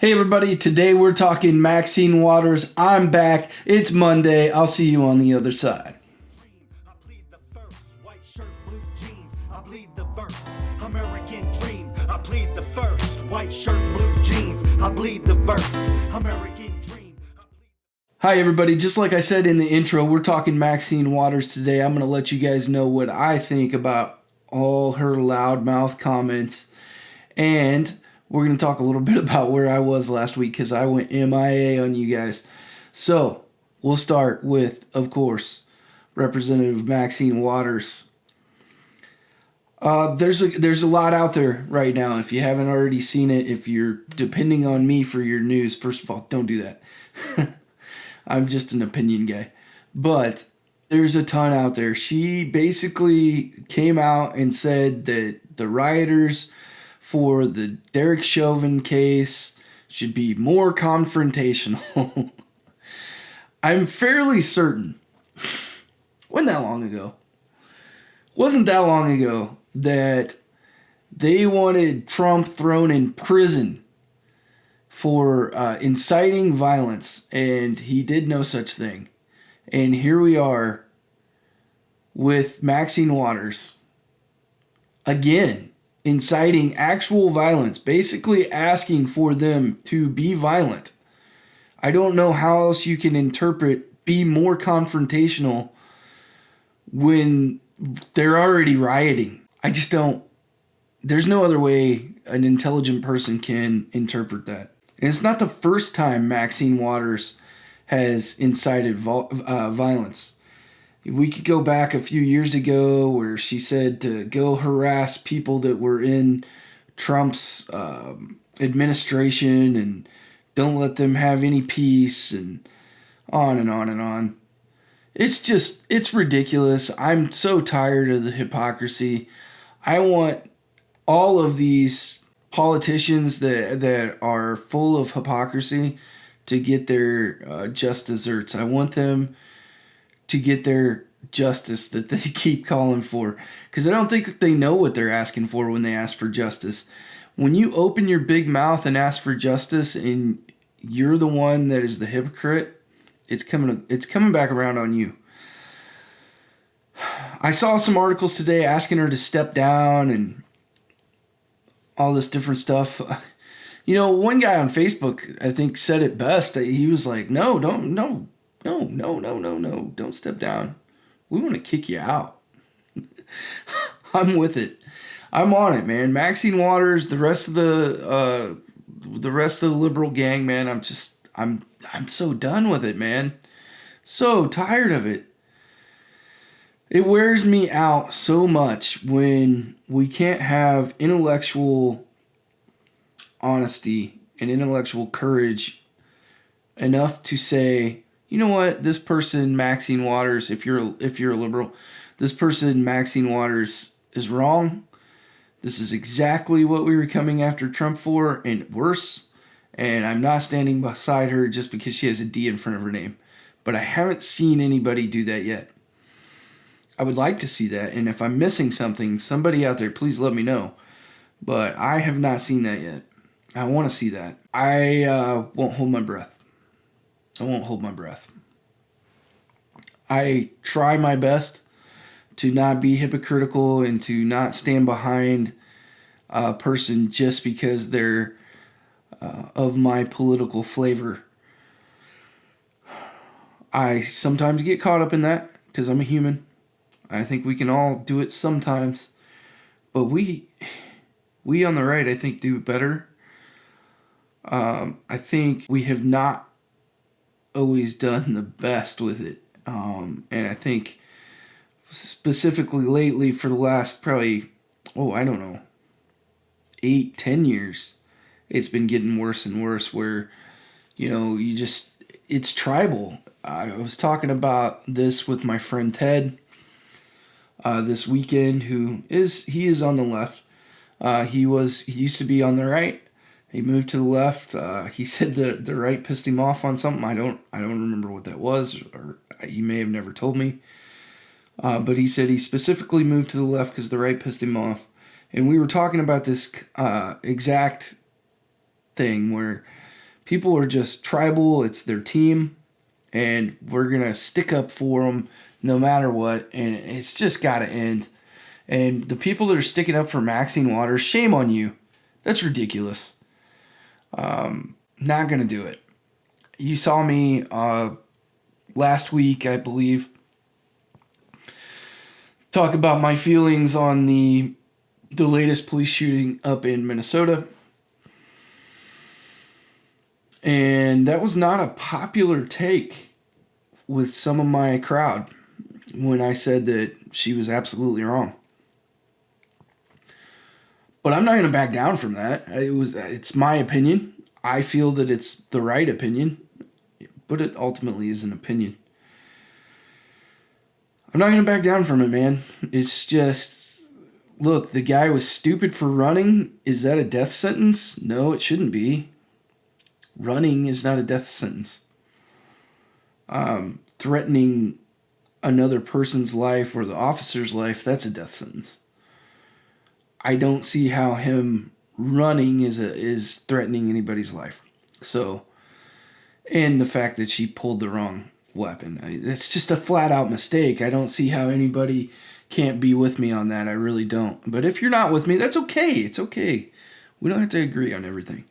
Hey everybody, today we're talking Maxine Waters. I'm back. It's Monday. I'll see you on the other side. I plead the first, white shirt, blue jeans. I plead the first, American dream. I plead the first, white shirt, blue jeans. I plead the first, American dream. Hi everybody, just like I said in the intro, we're talking Maxine Waters today. I'm going to let you guys know what I think about all her loudmouth comments, and we're going to talk a little bit about where I was last week because I went MIA on you guys. So, we'll start with, of course, Representative Maxine Waters. There's a lot out there right now. If you haven't already seen it, if you're depending on me for your news, first of all, don't do that. I'm just an opinion guy. But there's a ton out there. She basically came out and said that the rioters for the Derek Chauvin case should be more confrontational. I'm fairly certain, wasn't that long ago that they wanted Trump thrown in prison for inciting violence, and he did no such thing. And here we are with Maxine Waters again inciting actual violence, basically asking for them to be violent. I don't know how else you can interpret be more confrontational when they're already rioting. I just don't. There's no other way an intelligent person can interpret that. And it's not the first time Maxine Waters has incited violence. We could go back a few years ago where she said to go harass people that were in Trump's administration and don't let them have any peace, and on and on and on. It's ridiculous. I'm so tired of the hypocrisy. I want all of these politicians that are full of hypocrisy to get their just desserts. I want them to get their justice that they keep calling for, because I don't think they know what they're asking for when they ask for justice. When you open your big mouth and ask for justice and you're the one that is the hypocrite, it's coming back around on you. I saw some articles today asking her to step down and all this different stuff. You know, one guy on Facebook, I think, said it best. He was like, no, don't step down. We want to kick you out. I'm with it. I'm on it, man. Maxine Waters, the rest of the liberal gang, man. I'm so done with it, man. So tired of it. It wears me out so much when we can't have intellectual honesty and intellectual courage enough to say, you know what, this person, Maxine Waters, if you're a liberal, this person, Maxine Waters, is wrong. This is exactly what we were coming after Trump for, and worse. And I'm not standing beside her just because she has a D in front of her name. But I haven't seen anybody do that yet. I would like to see that, and if I'm missing something, somebody out there, please let me know. But I have not seen that yet. I want to see that. I won't hold my breath. I try my best to not be hypocritical and to not stand behind a person just because they're of my political flavor. I sometimes get caught up in that because I'm a human. I think we can all do it sometimes. But we on the right, I think, do it better. I think we have not always done the best with it. And I think specifically lately for the last probably, 8-10 years, it's been getting worse and worse where, it's tribal. I was talking about this with my friend Ted this weekend, he is on the left. He used to be on the right. He moved to the left. He said the right pissed him off on something. I don't remember what that was, or he may have never told me. But he said he specifically moved to the left because the right pissed him off. And we were talking about this exact thing where People are just tribal. It's their team, and we're going to stick up for them no matter what, and it's just got to end. And the people that are sticking up for Maxine Waters, shame on you. That's ridiculous. Not going to do it. You saw me last week, I believe, talk about my feelings on the latest police shooting up in Minnesota. And that was not a popular take with some of my crowd when I said that she was absolutely wrong. But I'm not going to back down from that. It's my opinion. I feel that it's the right opinion, but it ultimately is an opinion. I'm not going to back down from it, man. It's just, look, the guy was stupid for running. Is that a death sentence? No, it shouldn't be. Running is not a death sentence. Threatening another person's life or the officer's life, that's a death sentence. I don't see how him running is threatening anybody's life. So, and the fact that she pulled the wrong weapon, it's just a flat out mistake. I don't see how anybody can't be with me on that. I really don't. But if you're not with me, that's okay. It's okay. We don't have to agree on everything.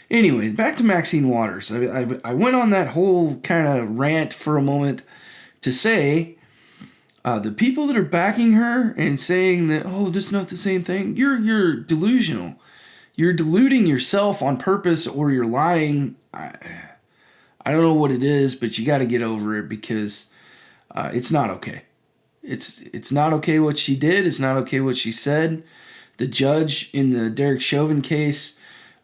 Anyway, back to Maxine Waters. I went on that whole kind of rant for a moment to say the people that are backing her and saying that, oh, this is not the same thing, you're delusional. You're deluding yourself on purpose, or you're lying. I don't know what it is, but you got to get over it, because it's not okay. It's not okay what she did. It's not okay what she said. The judge in the Derek Chauvin case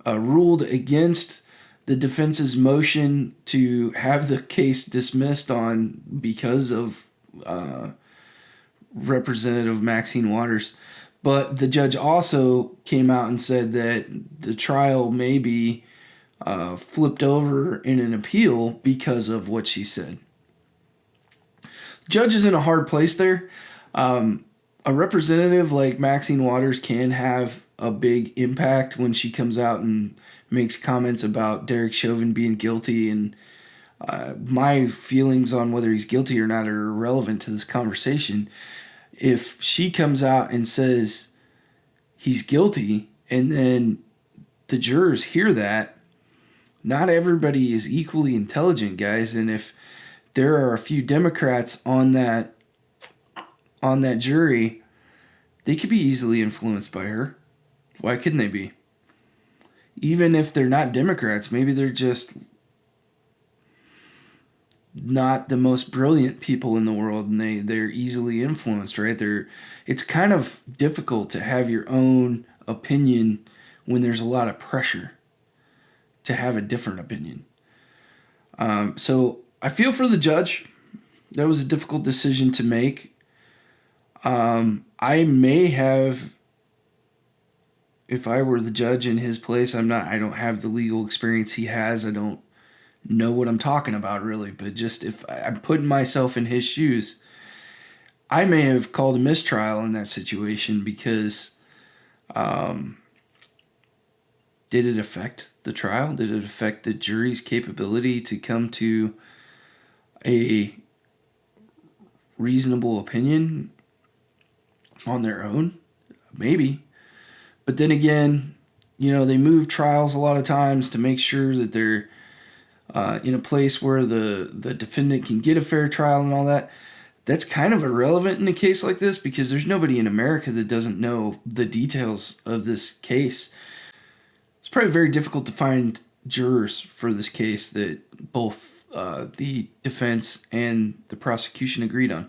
ruled against the defense's motion to have the case dismissed because of Representative Maxine Waters. But the judge also came out and said that the trial may be flipped over in an appeal because of what she said. Judge is in a hard place there. A representative like Maxine Waters can have a big impact when she comes out and makes comments about Derek Chauvin being guilty, and my feelings on whether he's guilty or not are irrelevant to this conversation. If she comes out and says he's guilty, and then the jurors hear that, not everybody is equally intelligent, guys, and if there are a few Democrats on that jury, they could be easily influenced by her. Why couldn't they be? Even if they're not Democrats, maybe they're just not the most brilliant people in the world, and they're easily influenced, right? It's kind of difficult to have your own opinion when there's a lot of pressure to have a different opinion. So I feel for the judge. That was a difficult decision to make. I may have, if I were the judge in his place, I don't have the legal experience he has. I don't know what I'm talking about, really. But just if I'm putting myself in his shoes, I may have called a mistrial in that situation, because did it affect the trial? Did it affect the jury's capability to come to a reasonable opinion on their own? Maybe. But then again, they move trials a lot of times to make sure that they're in a place where the defendant can get a fair trial and all that. That's kind of irrelevant in a case like this, because there's nobody in America that doesn't know the details of this case. It's probably very difficult to find jurors for this case that both the defense and the prosecution agreed on.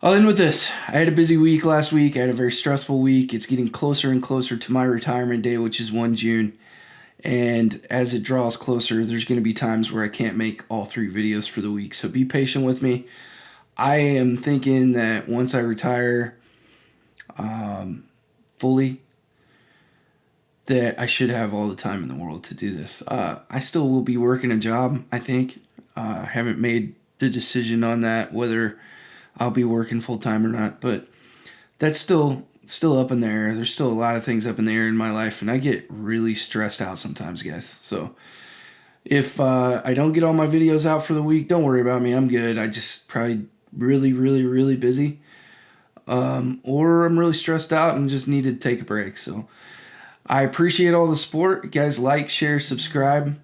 I'll end with this. I had a busy week last week. I had a very stressful week. It's getting closer and closer to my retirement day, which is 1 June. And as it draws closer, there's going to be times where I can't make all 3 videos for the week. So be patient with me. I am thinking that once I retire fully, that I should have all the time in the world to do this. I still will be working a job, I think. I haven't made the decision on that, whether I'll be working full-time or not. But that's still still up in the air. There's still a lot of things up in the air in my life, and I get really stressed out sometimes, guys. So if I don't get all my videos out for the week, don't worry about me. I'm good. I just probably really, really, really busy. Or I'm really stressed out and just need to take a break. So I appreciate all the support. You guys like, share, subscribe,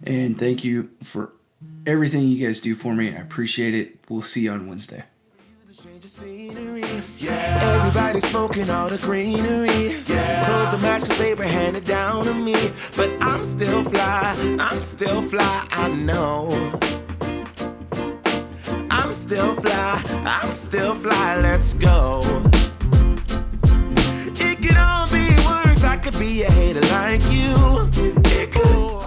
and thank you for everything you guys do for me. I appreciate it. We'll see you on Wednesday. Yeah. Everybody smoking all the greenery. Yeah. Close the match 'cause they were handed down to me. But I'm still fly, I know. I'm still fly, let's go. It could all be worse, I could be a hater like you. It could.